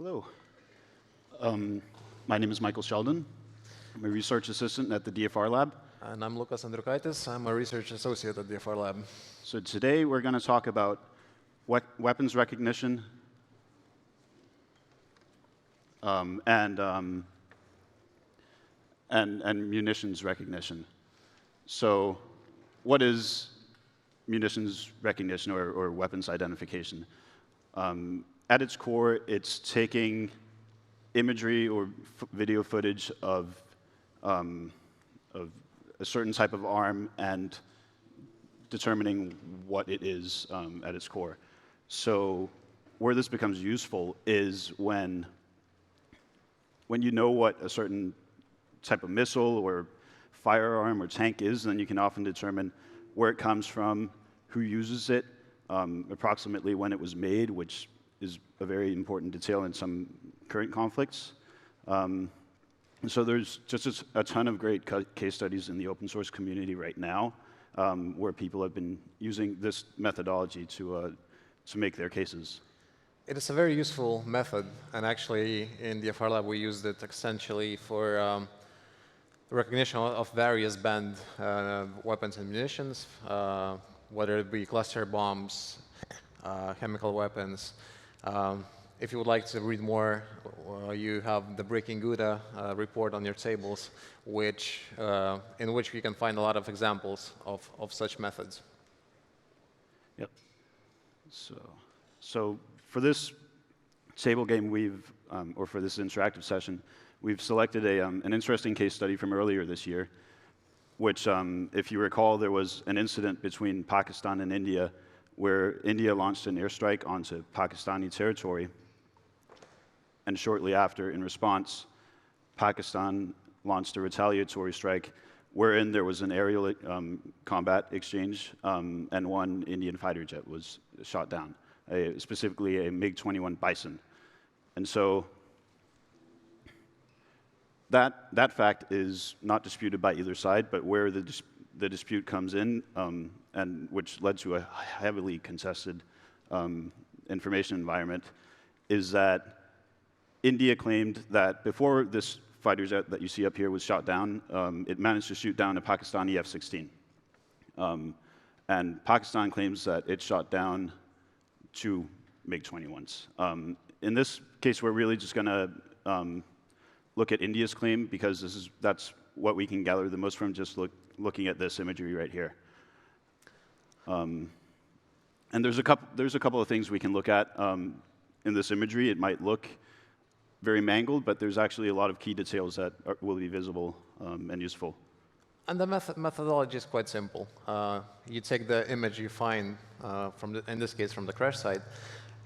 Hello. My name is Michael Sheldon. I'm a research assistant at the DFRLab. And I'm Lukas Andriukaitis. I'm a research associate at DFRLab. So today we're going to talk about weapons recognition and munitions recognition. So what is munitions recognition or weapons identification? At its core, it's taking imagery or video footage of a certain type of arm and determining what it is at its core. So where this becomes useful is when you know what a certain type of missile or firearm or tank is, then you can often determine where it comes from, who uses it, approximately when it was made, which is a very important detail in some current conflicts. So there's just a ton of great case studies in the open source community right now where people have been using this methodology to make their cases. It is a very useful method, and actually in the DFRLab we used it essentially for recognition of various banned weapons and munitions, whether it be cluster bombs, chemical weapons. If you would like to read more, you have the Breaking Gouda report on your tables, in which you can find a lot of examples of such methods. Yep. So for this table game, or for this interactive session, we've selected an interesting case study from earlier this year, which, if you recall, there was an incident between Pakistan and India where India launched an airstrike onto Pakistani territory. And shortly after, in response, Pakistan launched a retaliatory strike wherein there was an aerial combat exchange and one Indian fighter jet was shot down, specifically a MiG-21 Bison. And so that fact is not disputed by either side, but where the dispute comes in, and which led to a heavily contested information environment, is that India claimed that before this fighter jet that you see up here was shot down, it managed to shoot down a Pakistani F-16. And Pakistan claims that it shot down 2 MiG-21s. In this case, we're really just going to look at India's claim because that's what we can gather the most from just looking at this imagery right here. And there's a couple of things we can look at in this imagery. It might look very mangled, but there's actually a lot of key details that will be visible and useful. And the methodology is quite simple. You take the image you find, in this case from the crash site,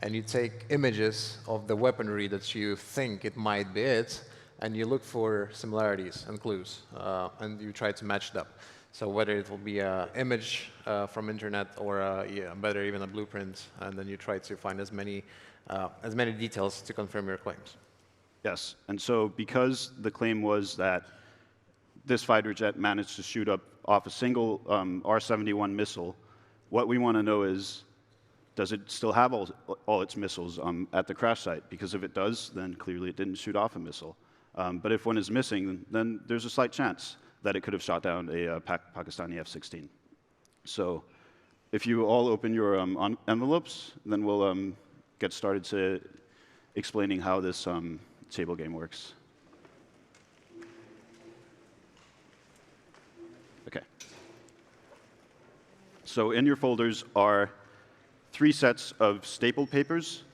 and you take images of the weaponry that you think it might be it, and you look for similarities and clues, and you try to match it up. So whether it will be an image from internet or better even a blueprint, and then you try to find as many details to confirm your claims. Yes, and so because the claim was that this fighter jet managed to shoot off a single R-71 missile, what we want to know is, does it still have all its missiles at the crash site? Because if it does, then clearly it didn't shoot off a missile. But if one is missing, then there's a slight chance that it could have shot down a Pakistani F-16. So if you all open your envelopes, then we'll get started to explaining how this table game works. Okay. So in your folders are 3 sets of stapled papers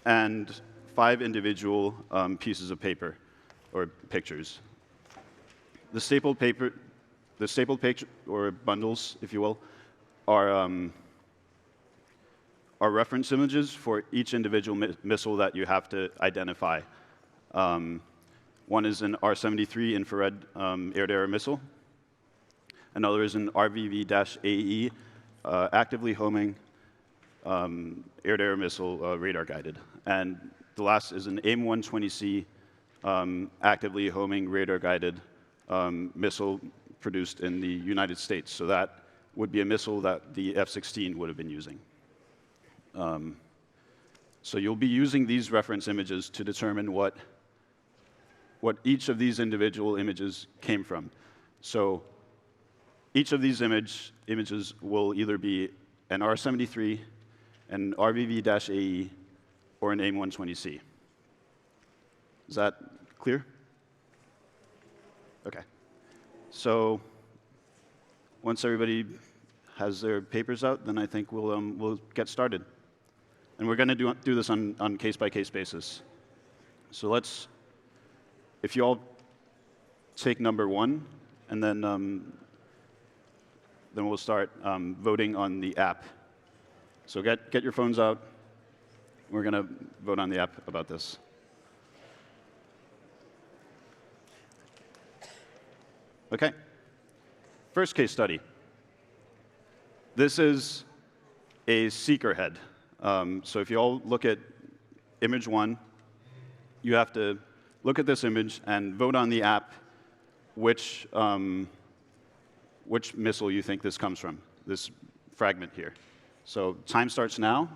and 5 individual pieces of paper or pictures. The stapled paper, or bundles, if you will, are reference images for each individual missile that you have to identify. One is an R-73 infrared air-to-air missile. Another is an RVV-AE actively homing air-to-air missile radar-guided. And the last is an AIM-120C actively homing radar-guided missile produced in the United States. So that would be a missile that the F-16 would have been using. So you'll be using these reference images to determine what each of these individual images came from. So each of these images will either be an R73, an RVV-AE, or an AIM-120C. Is that clear? OK. So once everybody has their papers out, then I think we'll get started. And we're going to do this on case-by-case basis. So if you all take number 1, and then we'll start voting on the app. So get your phones out. We're going to vote on the app about this. OK. First case study. This is a seeker head. So if you all look at image 1, you have to look at this image and vote on the app which missile you think this comes from, this fragment here. So time starts now.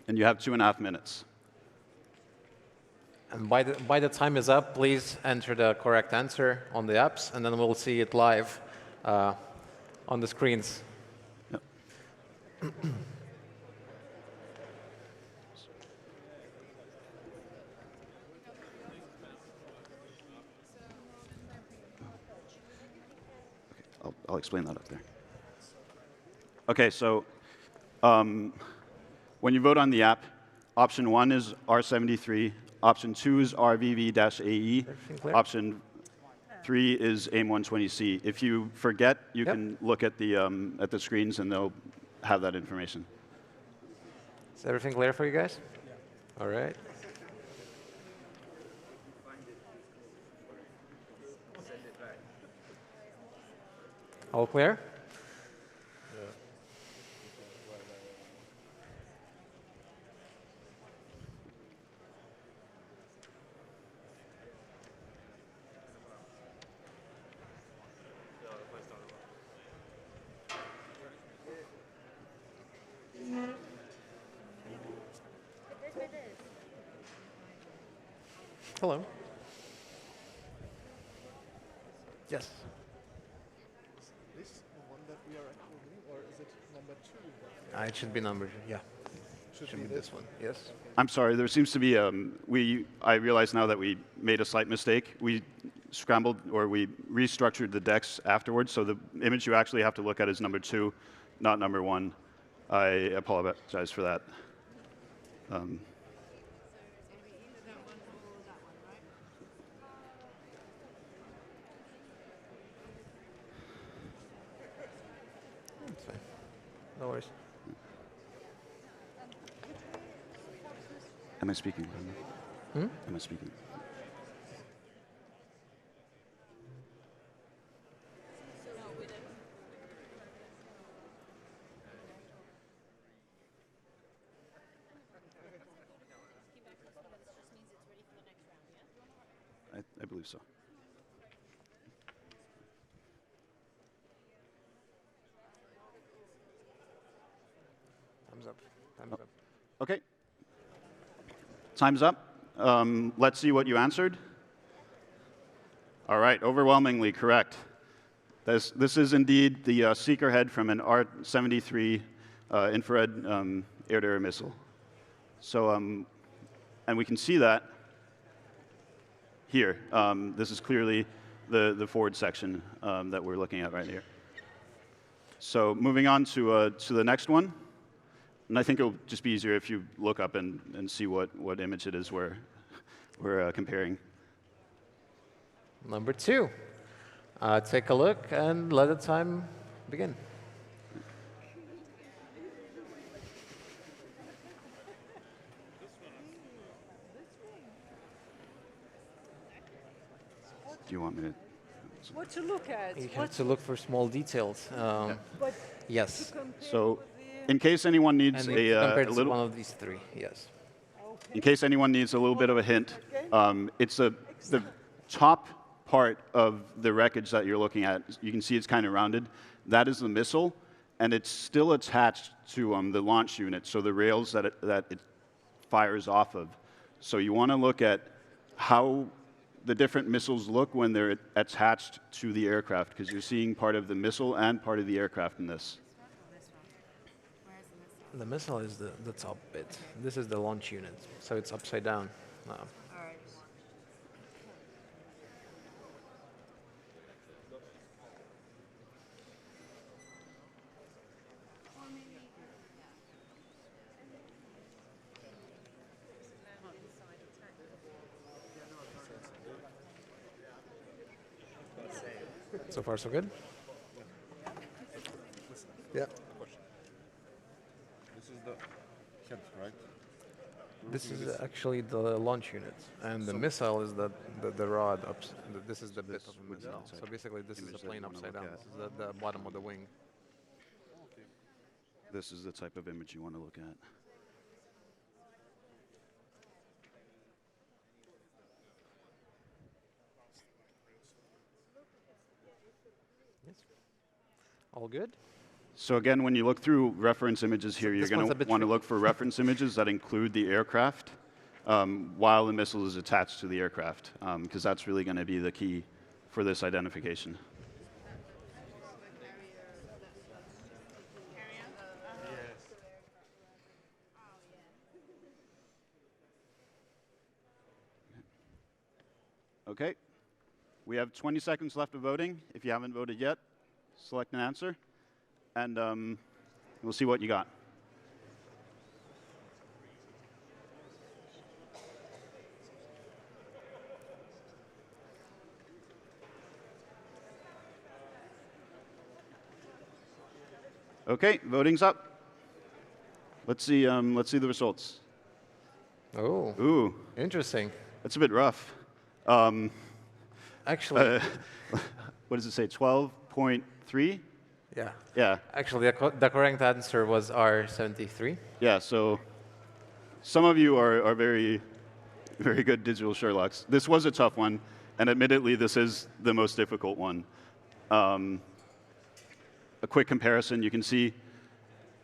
And you have 2.5 minutes. And by the time is up, please enter the correct answer on the apps, and then we'll see it live on the screens. Yep. I'll explain that up there. OK, so when you vote on the app, option 1 is R73. Option 2 is RVV-AE. Option 3 is AIM-120C. If you forget, you can look at the screens, and they'll have that information. Is everything clear for you guys? Yeah. All right. All clear? Hello. Yes. Is this the one that we are actually doing, or is it number 2? It should be number, yeah. Should Should be be this one, yes. I'm sorry, there seems to be, I realize now that we made a slight mistake. We scrambled, or we restructured the decks afterwards, so the image you actually have to look at is number 2, not number 1. I apologize for that. That's fine. No worries. Am I speaking? Am I speaking? I believe so. Thumbs up. Thumbs up. OK. Time's up. Let's see what you answered. All right, overwhelmingly correct. This is indeed the seeker head from an R-73 infrared air-to-air missile. So, and we can see that here. This is clearly the forward section that we're looking at right here. So moving on to the next one. And I think it'll just be easier if you look up and see what image it is we're comparing. Number 2. Take a look and let the time begin. Do you want me to? What to look at? You have to look for small details. But Yes. So, in case anyone needs And a compared to little, one of these 3, yes. in case anyone needs a little bit of a hint, it's the top part of the wreckage that you're looking at. You can see it's kind of rounded. That is the missile, and it's still attached to the launch unit, so the rails that it fires off of. So you want to look at how the different missiles look when they're attached to the aircraft, because you're seeing part of the missile and part of the aircraft in this. The missile is the top bit. This is the launch unit, so it's upside down. So far, so good? Yeah. This is the head, right? This is actually the launch unit, and the missile is the rod. This is the bit of the missile. So basically, this is the plane upside down. This is the bottom of the wing. This is the type of image you want to look at. All good? So again, when you look through reference images here, you're this going one's a to bit want to tricky. look for reference images that include the aircraft while the missile is attached to the aircraft, because that's really going to be the key for this identification. Okay. We have 20 seconds left of voting. If you haven't voted yet, select an answer, and we'll see what you got. Okay, voting's up. Let's see the results. Oh, Ooh, interesting. that's a bit rough. Actually, What does it say? 12.3? yeah. Yeah, Actually, the correct answer was R73. yeah. So some of you are very, very good digital Sherlocks. This was a tough one, and admittedly, this is the most difficult one. A quick comparison, you can see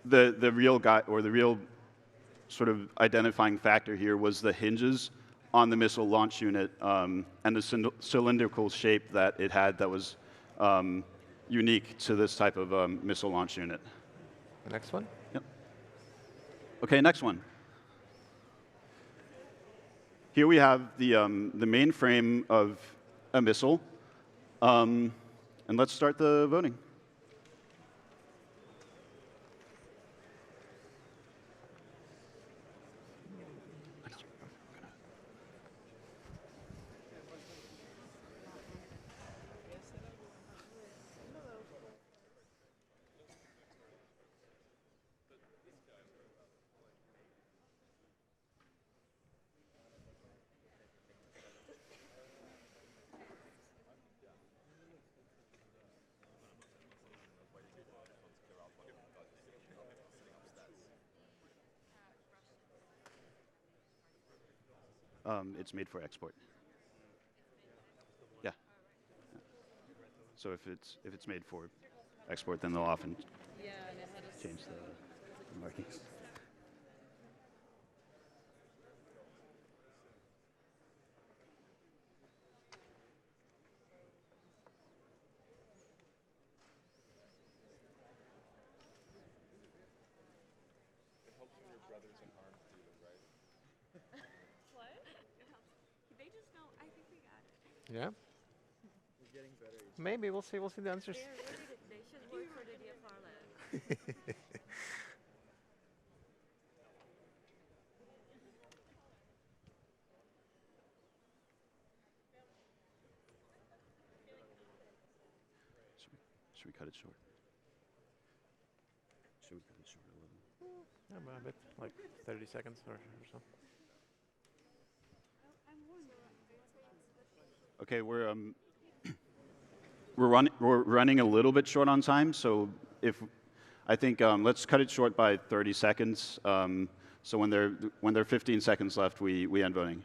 the real guy, or the real sort of identifying factor here was the hinges on the missile launch unit and the cylindrical shape that it had that was unique to this type of missile launch unit. The next one? Yep. Okay, next one. Here we have the main frame of a missile, and let's start the voting. It's made for export. Yeah. So if it's made for export, then they'll often change the markings. Yeah? Maybe, we'll see the answers. They should work for the DFRLab. Should we cut it short? Should we cut it short a little? Yeah, a bit, like 30 seconds or so. Okay, we're running a little bit short on time, so I think let's cut it short by 30 seconds. So when there are 15 seconds left, we end voting.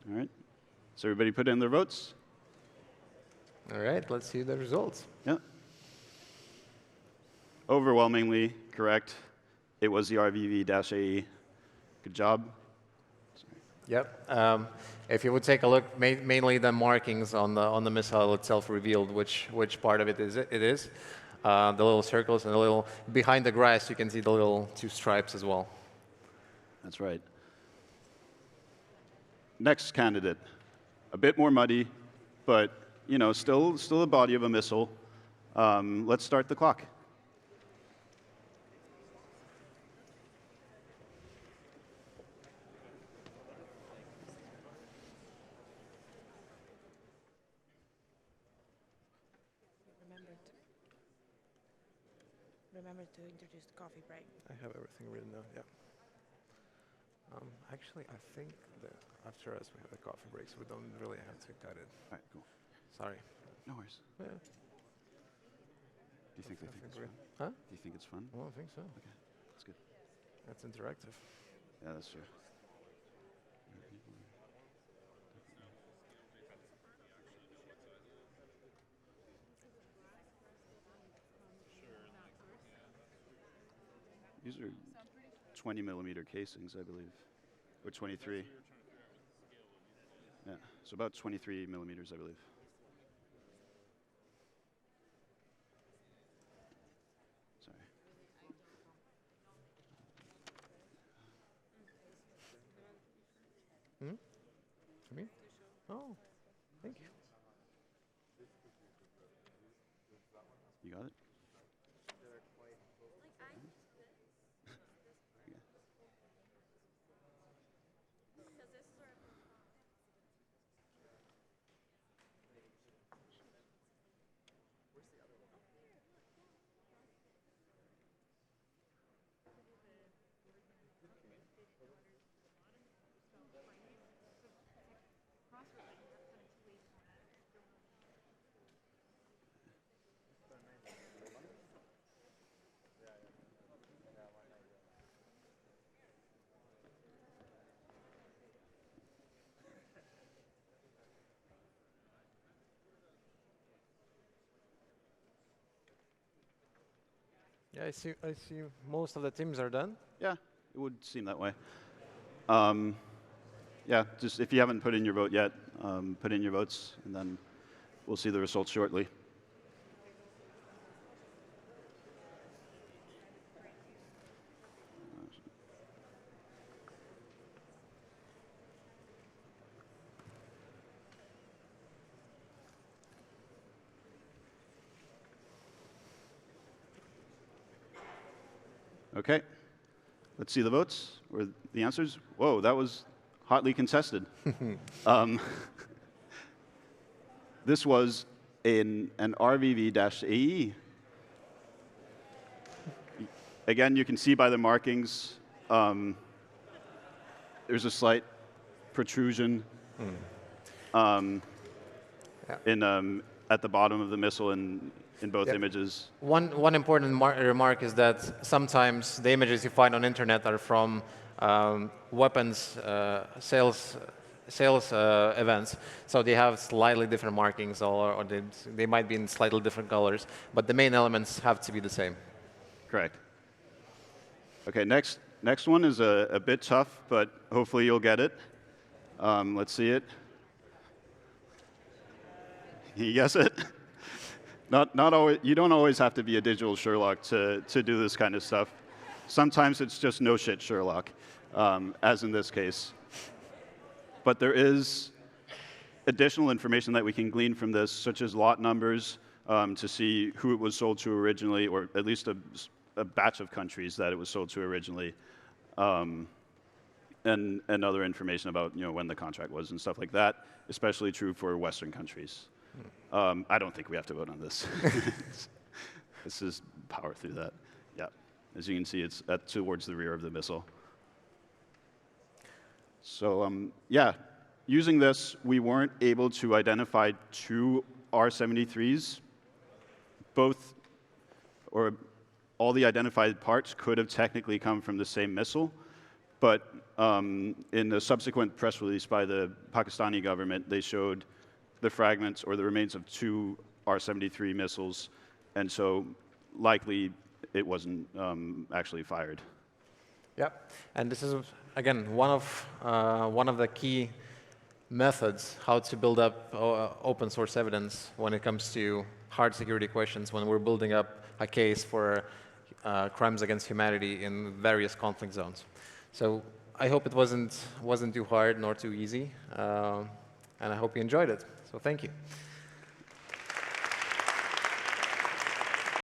All right. So everybody put in their votes? All right, let's see the results. Yeah. Overwhelmingly correct. It was the RVV-AE. Good job. Yep. If you would take a look, mainly the markings on the missile itself revealed which part of it is. The little circles and the little behind the grass, you can see the little 2 stripes as well. That's right. Next candidate, a bit more muddy, but still the body of a missile. Let's start the clock. Remember to introduce the coffee break. I have everything written down, yeah. Actually, I think that after us we have a coffee break, so we don't really have to cut it. All right, cool. Sorry. No worries. Yeah. Do you think they think it's great. fun? Huh? Do you think it's fun? Well, I think so. Okay, that's good. That's interactive. Yeah, that's true. These are 20 millimeter casings, I believe, or 23. Yeah, so about 23 millimeters, I believe. Sorry. To me? Oh, thank you. You got it? Yeah, I see most of the teams are done. Yeah, it would seem that way. Yeah, just if you haven't put in your vote yet, put in your votes, and then we'll see the results shortly. Okay, let's see the votes or the answers. Whoa, that was hotly contested. This was an RVV-AE. Again, you can see by the markings, there's a slight protrusion at the bottom of the missile in both images. One important remark is that sometimes the images you find on internet are from weapons sales events, so they have slightly different markings, or they might be in slightly different colors, but the main elements have to be the same. Correct. Okay, next one is a bit tough, but hopefully you'll get it. Let's see it. You guess it? Not always. You don't always have to be a digital Sherlock to do this kind of stuff. Sometimes it's just no shit Sherlock, as in this case. But there is additional information that we can glean from this, such as lot numbers, to see who it was sold to originally, or at least a batch of countries that it was sold to originally, and other information about when the contract was and stuff like that, especially true for Western countries. I don't think we have to vote on this. Let's just power through that. Yeah, as you can see, it's towards the rear of the missile. So yeah, using this, we weren't able to identify two R-73s. Both, or all the identified parts could have technically come from the same missile, But in the subsequent press release by the Pakistani government, they showed the fragments or the remains of 2 R-73 missiles, and so likely it wasn't actually fired. Yeah, and this is, again, one of the key methods how to build up open source evidence when it comes to hard security questions, when we're building up a case for crimes against humanity in various conflict zones. So I hope it wasn't too hard nor too easy, and I hope you enjoyed it. So thank you.